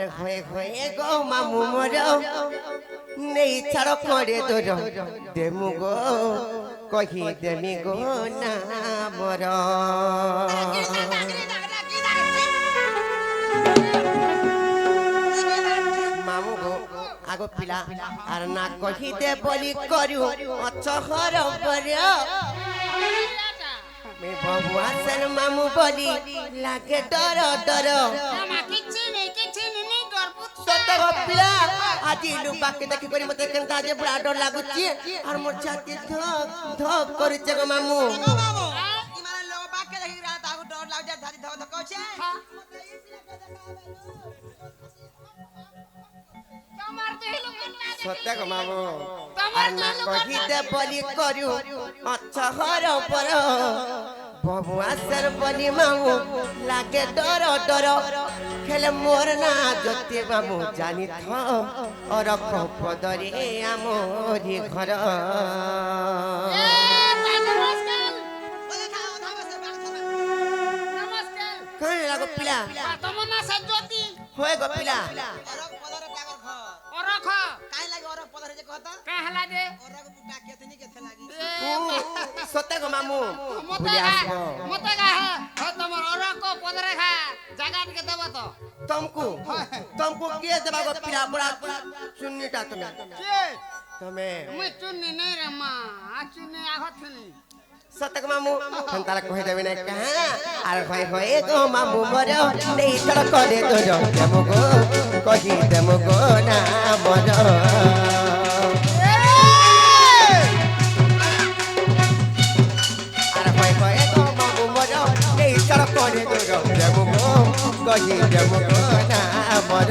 আরে হয়ে হয়ে গো মামু মোর নেই ছাড় করে তোর দেমু গো কহি দেমি গো না মোর মামু গো আগো পিলা আর না কহি দে বলি করু অচহর পরে মে বাবু আসল মামু বলি লাগে ডর ডর সত পিলা আজি লুবাকে দেখি করি মতে কেনতা যে বড় ডর লাগুছি আর মোর ছাতি ধক ধক করিছে গো মামু ইমানে লোক বাকে দেখি রাত আগু ডর লাগ যায় ধারি ধক ধক করছে সত্য গো মামু আর না কহিতে বলি করু আচ্ছা হর পর বাবু আসর বলি মামু লাগে ডর ডর খেলে মোর না যদি মামু জানি থ অর পদরে আমরি ঘর কাই লাগো পিলা তোমার না সজ্জতি হয়ে গো পিলা অরক পদরে টাকার ঘর অরখ কাই লাগি অরক পদরে যে কথা কা হলা দে অরক বুটা কেতনি কেতে লাগি সত্য গো মামু মতে গা হে তোমার অরখ পদরে খা জায়গা কে দেব তো तुमको के देबा गो पिला बड़ा सुन्नीटा तुमे के तुमे मुई चुन्नी नहीं रे मां आ चुन्नी आखत थनी सतक मामू हम तारा कहि देबे नै कहां आर होय होय गो मामू मोर नहीं तड़ करे तो जो देमो गो कहि देमो गो ना मोर आर होय होय गो मामू मोर नहीं तड़ करे तो जो देमो गो कहि देमो गो ना मोर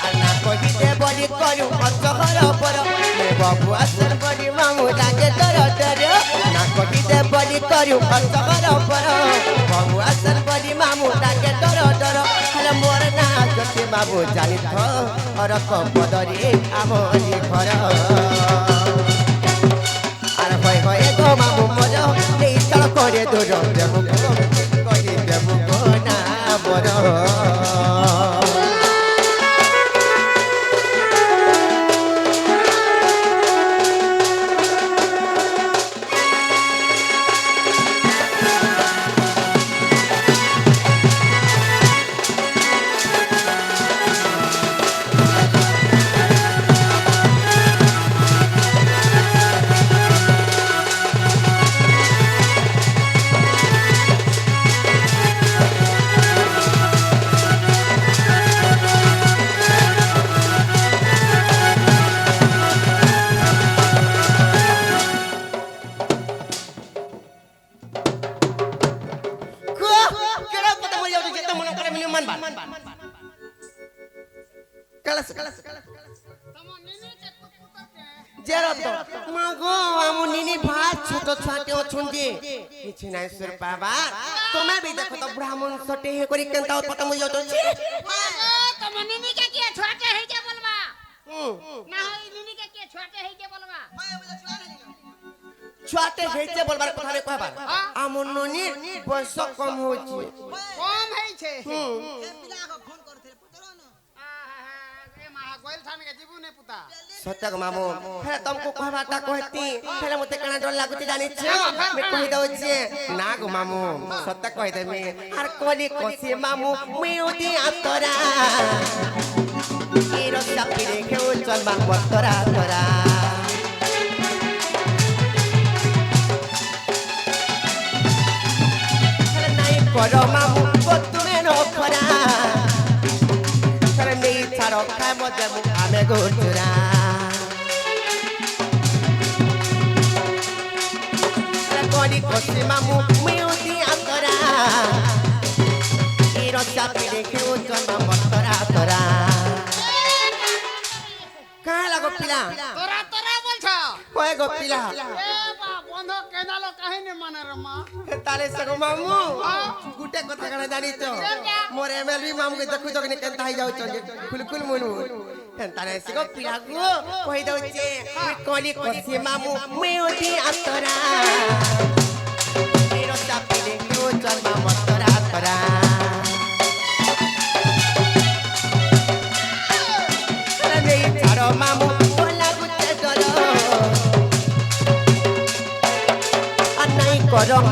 आना कहि दे बलि करू अचहर पर बाबू असर बड़ी मामू लागे डर डर ना कही दे बड़ी करू अचहर पर बाबू असर बड़ी मामू लागे डर डर हेले मोर ना जति बाबू जानि थ और पदरी आमरी घर आर होय होय गो मामू मोर नहीं चल करे दूर देमु कहि देमु गो ना मोर तुम्हें भी देखो तो ब्राह्मण सटे हे करी केनता पता मुझे तो छी तुम निनी के छोटे है के बोलबा ना होई निनी के छोटे है के बोलबा छोटे हेचे बोलबार কথা রে কইবা আমন ননি বয়স কম হইছে कम है छे ए पिला को फोन करथे पुतरो न ए मा गोइल थाने के जीबू ने पुता सत्य मामू हे तुमको कहबाटा कहती हेले मते कणा डर लागुती जानि छ मैं कहि दउ छे ना गो मामू सत्य कहि देमी आर कोली कोसी मामू मैं उदी आतरा ई रस्ता पिरे के चल बा मतरा तरा हेले नाइ करो मामू बतुमे न खरा हेले नहीं छाड़ो खाए मते आमे गोचरा कोनी कोसी मामू मिउदी आतरा ई रस्ता पिरे के चल बा मतरा तरा का लागो पिला तोरा तोरा बोलछो কয় গো পিলা ए बा बंधो केनालो काहे ने माने रे मां তালে সগো মামু গুটে কথা কানা জানিছ মোর এমএলবি মামু কে দেখু তো কেনতা হই যাউছ কুলকুল মুনু তালে সগো পিলা গো কই দউছে কোনি কোসি মামু মিউদি আতরা এরো চাপিলে কেউ চলবা মতরা তরা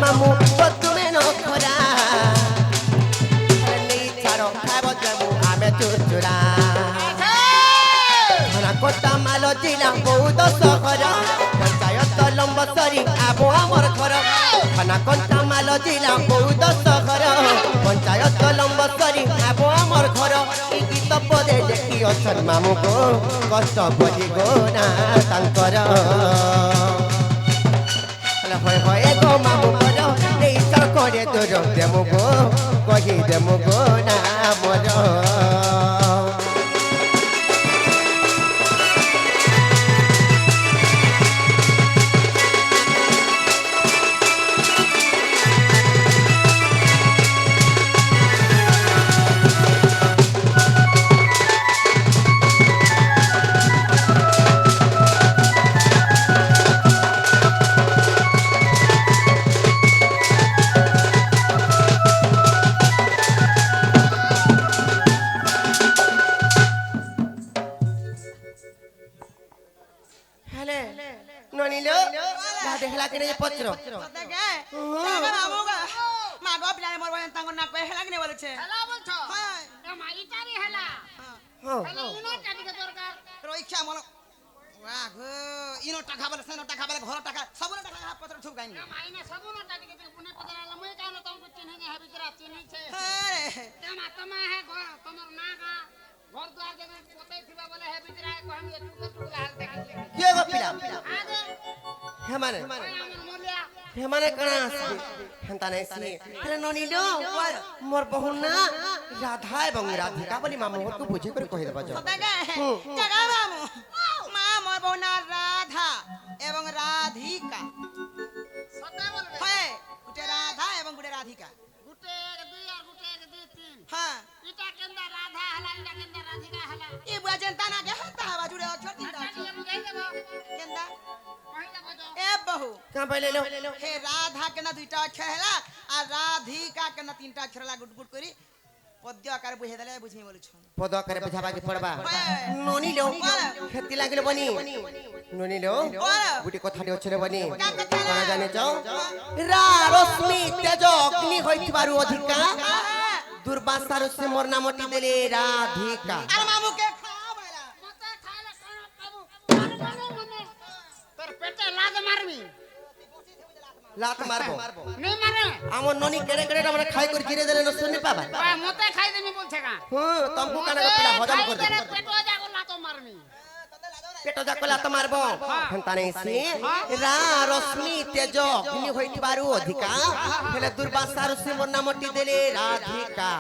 মামু তুমি নখরা নেই ছাড় খাইব যাবো আমি চুচুরা খানা কোটা মাল জিলা বহুত সহর পঞ্চায়েত লম্বসরি আবো আমার ঘর খানা কোটা মাল জিলা বহুত সহর পঞ্চায়েত লম্বসরি আবো আমার ঘর এই গীত পদে দেখি অছন মামু গো কষ্ট বলি গো না তাঙ্কর হয় হয় গো মামু বল এই চর করে তোর দেমু গো কহি দেমু গো না মর ননিলো যা দেখলা কিনে পত্র সদাকে টাকা মামুগা মা গো পিলা মোর বলেন তাঙ্গ না পে হেলা কিনে বলেছে হেলা বলছো হ্যাঁ এ মাইটারি হেলা হ্যাঁ হেলা ইনো টাকা দরকার রইক্ষা মন ওয়া গো ইনো টাকা বলে সেনো টাকা বলে ঘর টাকা সবুন টাকা হাত পত্র ছুপ গাইনি এ মাইনে সবুনো টাকা কে পুনে পদরা মই কান তমকো চিনে হে বিচরা চিনিছে আরে তমা হে ঘর তোমার না গা ঘর দুয়ার দেবে পতে থিবা বলে হে বিচরা কহম এটুকু টুকলা হাল দেখাইলে কে গো পিলা আগে হে মানে আমার মলিয়া হে মানে কোন আসবে হেনতা নাই সি হেলে ননিলো মোর বহু না রাধা এবং রাধিকা বলি মামু হরকু বুঝি করে কই দেবা যাও সদাকে টাকা মামু মা মোর বোনা রাধা এবং রাধিকা সতে বলবে হ্যাঁ গুটে রাধা এবং গুটে রাধিকা গুটে এক দুই আর গুটে এক দুই তিন হ্যাঁ ইটা কেন্দা রাধা হেলা ইটা কেন্দা রাধিকা হেলা ই বুঝেন তা না কে হাতা হবা জুড়ে অছর তিনটা টাকা বুঝাই দেব কেন্দা কহিলা বজো এ বহু কাম পাইলে লো हे राधा के ना दुईटा अक्षर हैला आ राधिका के ना तीनटा अक्षर ला गुट गुट करी पद्य आकार बुझे देले बुझी बोलु छ পদ করে বুঝাবা কি পড়বা ননিলো খেতি লাগিল বনি ননিলো গুটি কথাটি হচ্ছে রে বনি কোন জানে যাও রা রশ্মি তেজ অগ্নি হইতিবারু অধিকা দুর্বাসার সে মোর নামটি দেলে রাধিকা अरे मामू के खा बैला মতে খাইলে কোন পাবো মারবো মনে তোর পেটে লাগ মারবি লাত মারবো নে মারে আমার ননি কেড়ে কেড়ে আমরা খাই করে জিরে দিলে ন শুনি পাবা ওই মতে খাই দেমি বলছে কা হুঁ তমকু কানে পিলা হজম করে দে পেটো জাগো লাতো মারবি পেট যাক লাত মারবো হেনতা নাই সি রা রশ্মি তেজ অগ্নি হইতিবারু অধিকা হেলে দুর্বাসার সে মোর নামটি দেলে রাধিকা